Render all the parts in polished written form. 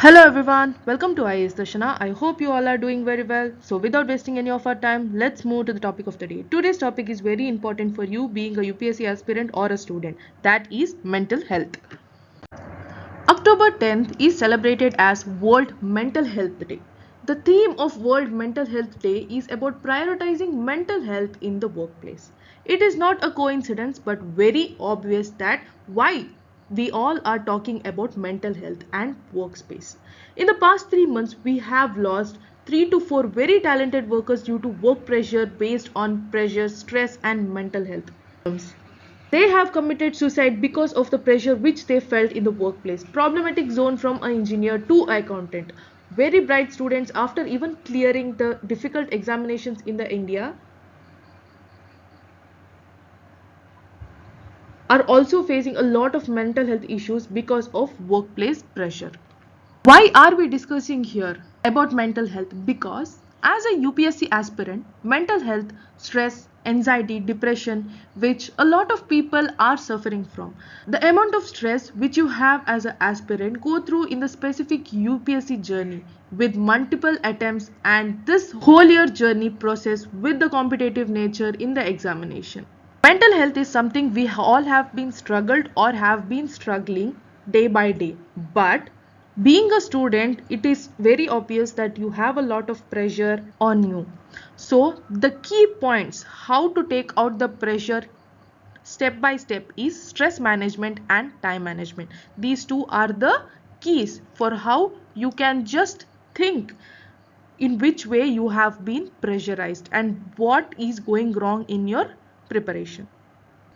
Hello everyone, welcome to IAS Darshana. I hope you all are doing very well. So without wasting any of our time, let's move to the topic of the day. Today's topic is very important for you being a UPSC aspirant or a student. That is mental health. October 10th is celebrated as World Mental Health Day. The theme of World Mental Health Day is about prioritizing mental health in the workplace. It is not a coincidence but very obvious that why we all are talking about mental health and workspace. In the past 3 months, we have lost 3 to 4 very talented workers due to work pressure based on pressure, stress, and mental health problems. They have committed suicide because of the pressure which they felt in the workplace. Problematic zone from an engineer to an accountant. Very bright students after even clearing the difficult examinations in the India are also facing a lot of mental health issues because of workplace pressure. Why are we discussing here about mental health? Because as a UPSC aspirant, mental health, stress, anxiety, depression, which a lot of people are suffering from. The amount of stress which you have as an aspirant go through in the specific UPSC journey with multiple attempts and this whole year journey process with the competitive nature in the examination. Mental health is something we all have been struggled or have been struggling day by day. But being a student, it is very obvious that you have a lot of pressure on you. So the key points how to take out the pressure step by step is stress management and time management. These two are the keys for how you can just think in which way you have been pressurized and what is going wrong in your preparation.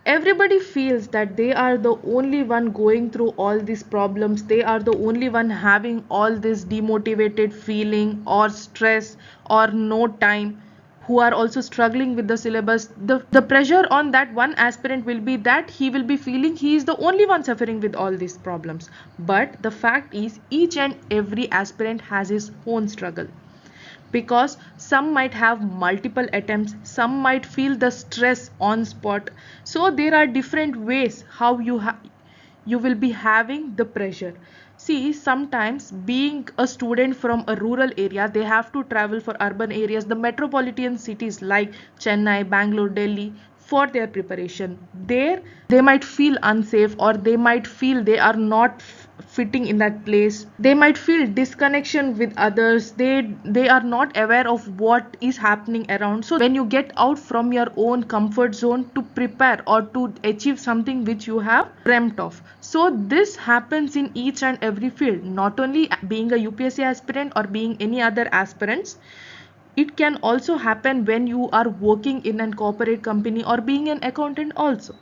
Everybody feels that they are the only one going through all these problems, they are the only one having all this demotivated feeling or stress or no time, who are also struggling with the syllabus. The pressure on that one aspirant will be that he will be feeling he is the only one suffering with all these problems, but the fact is each and every aspirant has his own struggle, because some might have multiple attempts, some might feel the stress on spot. So there are different ways how you will be having the pressure. See, sometimes being a student from a rural area, they have to travel for urban areas, the metropolitan cities like Chennai, Bangalore, Delhi, for their preparation. There they might feel unsafe, or they might feel they are not fitting in that place, they might feel disconnection with others, they are not aware of what is happening around. So when you get out from your own comfort zone to prepare or to achieve something which you have dreamt of, so this happens in each and every field, not only being a UPSC aspirant or being any other aspirants. It can also happen when you are working in a corporate company or being an accountant also.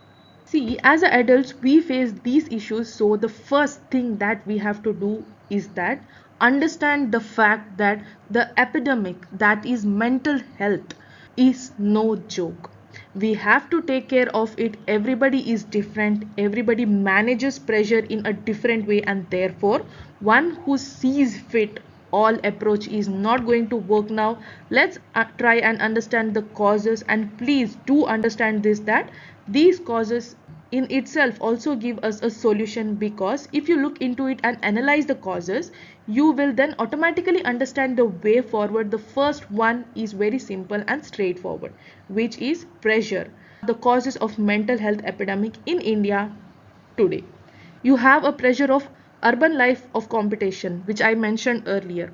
See, as adults, we face these issues. So, the first thing that we have to do is that understand the fact that the epidemic, that is mental health, is no joke. We have to take care of it. Everybody is different, everybody manages pressure in a different way, and therefore, one who sees fit all approach is not going to work now. Let's try and understand the causes, and please do understand this, that these causes in itself also give us a solution, because if you look into it and analyze the causes, you will then automatically understand the way forward. The first one is very simple and straightforward, which is pressure, the causes of mental health epidemic in India today. You have a pressure of urban life of competition, which I mentioned earlier.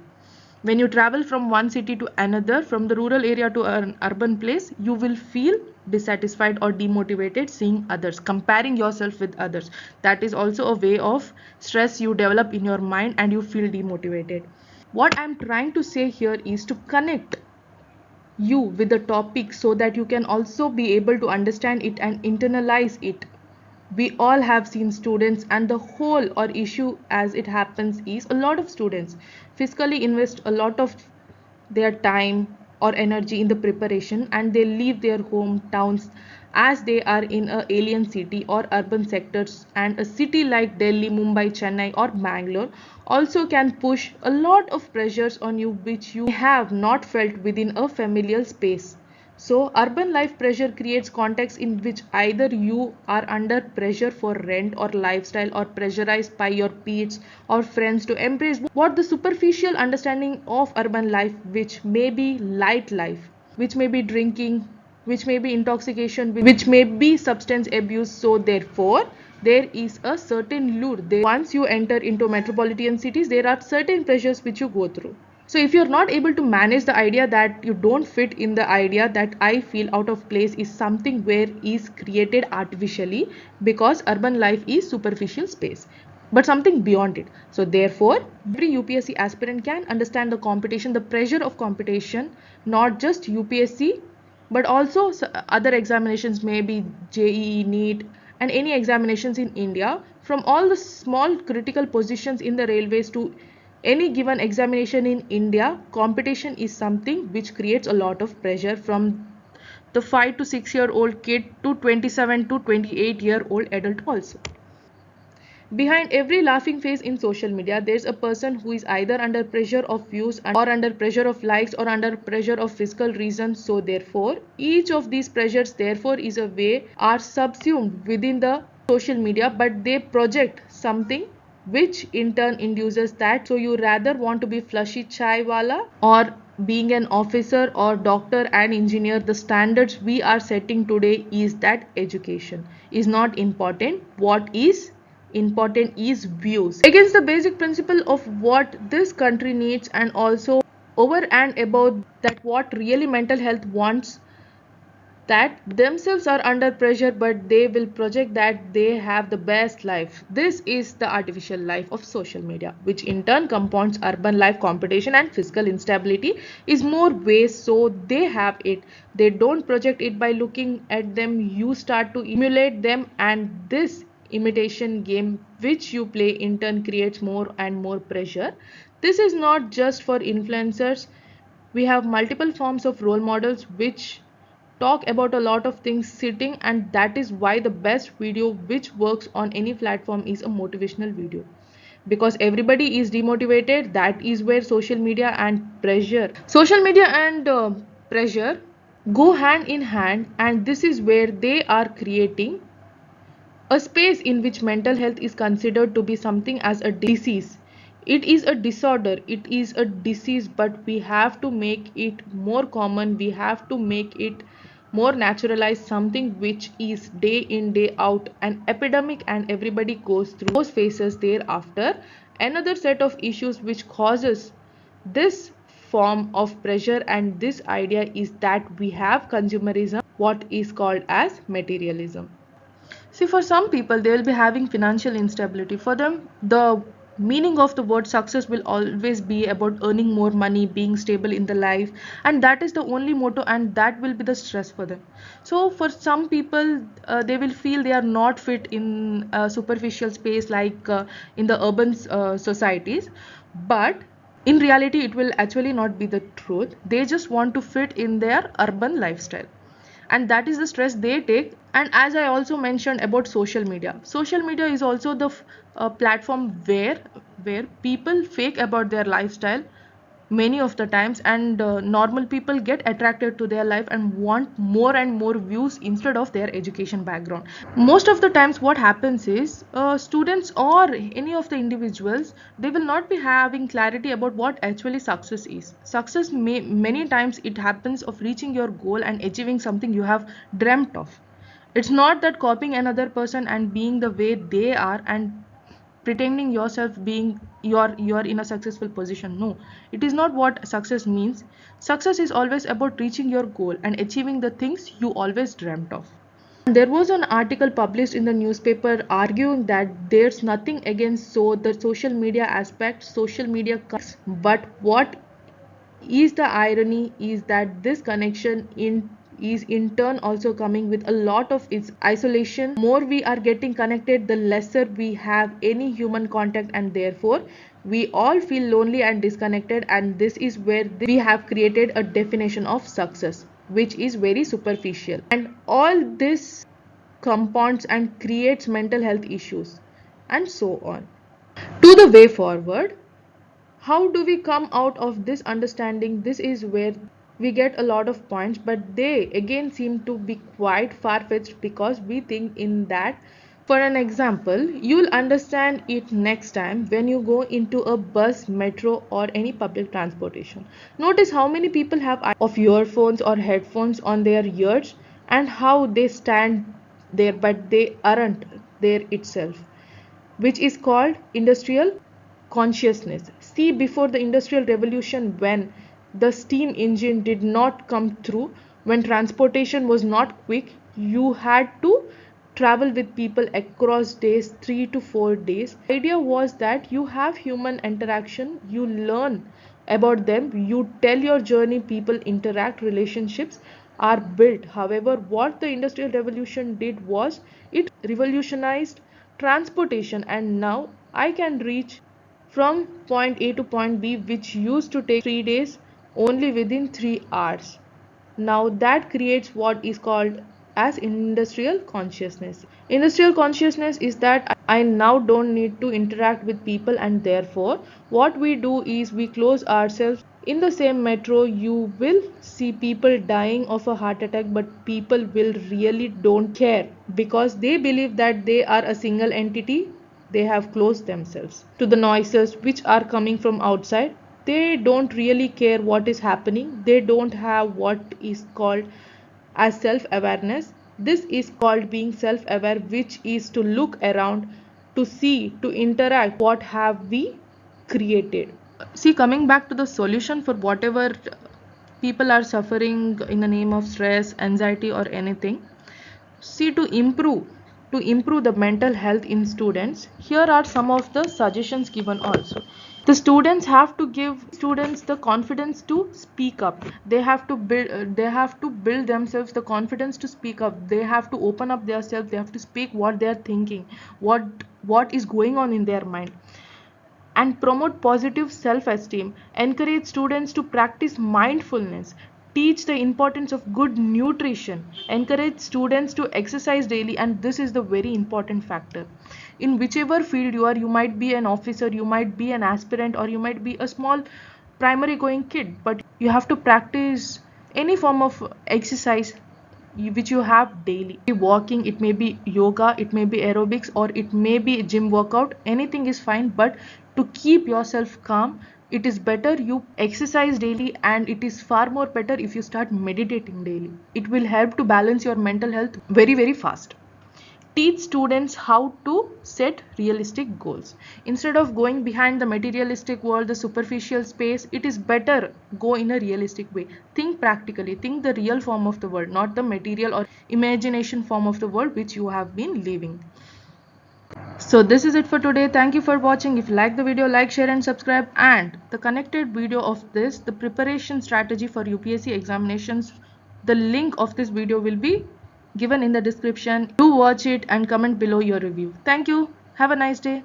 When you travel from one city to another, from the rural area to an urban place, you will feel dissatisfied or demotivated seeing others, comparing yourself with others. That is also a way of stress you develop in your mind and you feel demotivated. What I'm trying to say here is to connect you with the topic so that you can also be able to understand it and internalize it. We all have seen students, and the whole or issue as it happens is a lot of students physically invest a lot of their time or energy in the preparation, and they leave their hometowns as they are in a alien city or urban sectors. And a city like Delhi, Mumbai, Chennai or Bangalore also can push a lot of pressures on you which you have not felt within a familiar space. So urban life pressure creates context in which either you are under pressure for rent or lifestyle, or pressurized by your peers or friends to embrace what the superficial understanding of urban life, which may be light life, which may be drinking, which may be intoxication, which may be substance abuse. So therefore there is a certain lure there. Once you enter into metropolitan cities, there are certain pressures which you go through. So if you're not able to manage the idea that you don't fit in, the idea that I feel out of place is something where is created artificially, because urban life is superficial space, but something beyond it. So therefore every UPSC aspirant can understand the competition, the pressure of competition, not just UPSC but also other examinations, maybe JEE, NEET, and any examinations in India, from all the small critical positions in the railways to any given examination in India. Competition is something which creates a lot of pressure, from the 5 to 6-year-old kid to 27 to 28-year-old adult also. Behind every laughing face in social media, there's a person who is either under pressure of views, or under pressure of likes, or under pressure of physical reasons. So therefore, each of these pressures therefore is a way are subsumed within the social media, but they project something which in turn induces that. So you rather want to be flushy chai wala, or being an officer or doctor and engineer. The standards we are setting today is that education is not important. What is important is views, against the basic principle of what this country needs, and also over and above that what really mental health wants, that themselves are under pressure, but they will project that they have the best life. This is the artificial life of social media, which in turn compounds urban life competition and physical instability is more ways. So they have it, they don't project it by looking at them, you start to emulate them, and this imitation game which you play in turn creates more and more pressure. This is not just for influencers. We have multiple forms of role models which talk about a lot of things sitting, and that is why the best video which works on any platform is a motivational video, because everybody is demotivated. That is where social media and pressure go hand in hand, and this is where they are creating a space in which mental health is considered to be something as a disease. It is a disorder, it is a disease, but we have to make it more common, we have to make it more naturalized, something which is day in day out an epidemic, and everybody goes through those phases thereafter. Another set of issues which causes this form of pressure and this idea is that we have consumerism, what is called as materialism. See, for some people, they will be having financial instability. For them, the meaning of the word success will always be about earning more money, being stable in the life, and that is the only motto, and that will be the stress for them. So, for some people, they will feel they are not fit in a superficial space like in the urban societies, but in reality, it will actually not be the truth. They just want to fit in their urban lifestyle, and that is the stress they take. And as I also mentioned about social media is also the platform where people fake about their lifestyle many of the times, and normal people get attracted to their life and want more and more views instead of their education background. Most of the times what happens is students or any of the individuals, they will not be having clarity about what actually success is. Success many times it happens of reaching your goal and achieving something you have dreamt of. It's not that copying another person and being the way they are and pretending yourself being you're in a successful position. No, it is not what success means. Success is always about reaching your goal and achieving the things you always dreamt of. There was an article published in the newspaper arguing that there's nothing against so the social media aspect, social media but what is the irony is that this connection in is in turn also coming with a lot of its isolation. More we are getting connected, the lesser we have any human contact, and therefore we all feel lonely and disconnected, and this is where we have created a definition of success which is very superficial, and all this compounds and creates mental health issues and so on. To the way forward, how do we come out of this understanding? This is where we get a lot of points, but they again seem to be quite far-fetched because we think in that. For an example, you'll understand it next time when you go into a bus, metro, or any public transportation. Notice how many people have of earphones or headphones on their ears and how they stand there but they aren't there itself, which is called industrial consciousness. See, before the industrial revolution, when the steam engine did not come through, when transportation was not quick, you had to travel with people across days, 3 to 4 days. The idea was that you have human interaction, you learn about them, you tell your journey, people interact, relationships are built. However, what the industrial revolution did was it revolutionized transportation, and now I can reach from point A to point B, which used to take 3 days, only within 3 hours. Now that creates what is called as industrial consciousness. Industrial consciousness is that I now don't need to interact with people, and therefore what we do is we close ourselves. In the same metro, you will see people dying of a heart attack, but people will really don't care because they believe that they are a single entity. They have closed themselves to the noises which are coming from outside. They don't really care what is happening. They don't have what is called as self-awareness. This is called being self-aware, which is to look around, to see, to interact, what have we created. See, coming back to the solution for whatever people are suffering in the name of stress, anxiety, or anything. See, to improve the mental health in students, here are some of the suggestions given also. The students have to give students the confidence to speak up. They have to build themselves the confidence to speak up. They have to open up themselves. They have to speak what they are thinking, what is going on in their mind, and promote positive self-esteem. Encourage students to practice mindfulness. Teach the importance of good nutrition. Encourage students to exercise daily, and this is the very important factor. In whichever field you are, you might be an officer, you might be an aspirant, or you might be a small primary going kid, but you have to practice any form of exercise which you have daily. Walking, it may be yoga, it may be aerobics, or it may be gym workout. Anything is fine, but to keep yourself calm, it is better you exercise daily, and it is far more better if you start meditating daily. It will help to balance your mental health very, very fast. Teach students how to set realistic goals. Instead of going behind the materialistic world, the superficial space, it is better go in a realistic way. Think practically, think the real form of the world, not the material or imagination form of the world which you have been living. So this is it for today. Thank you for watching. If you like the video, like, share and subscribe. And the connected video of this, the preparation strategy for UPSC examinations, the link of this video will be given in the description. Do watch it and comment below your review. Thank you. Have a nice day.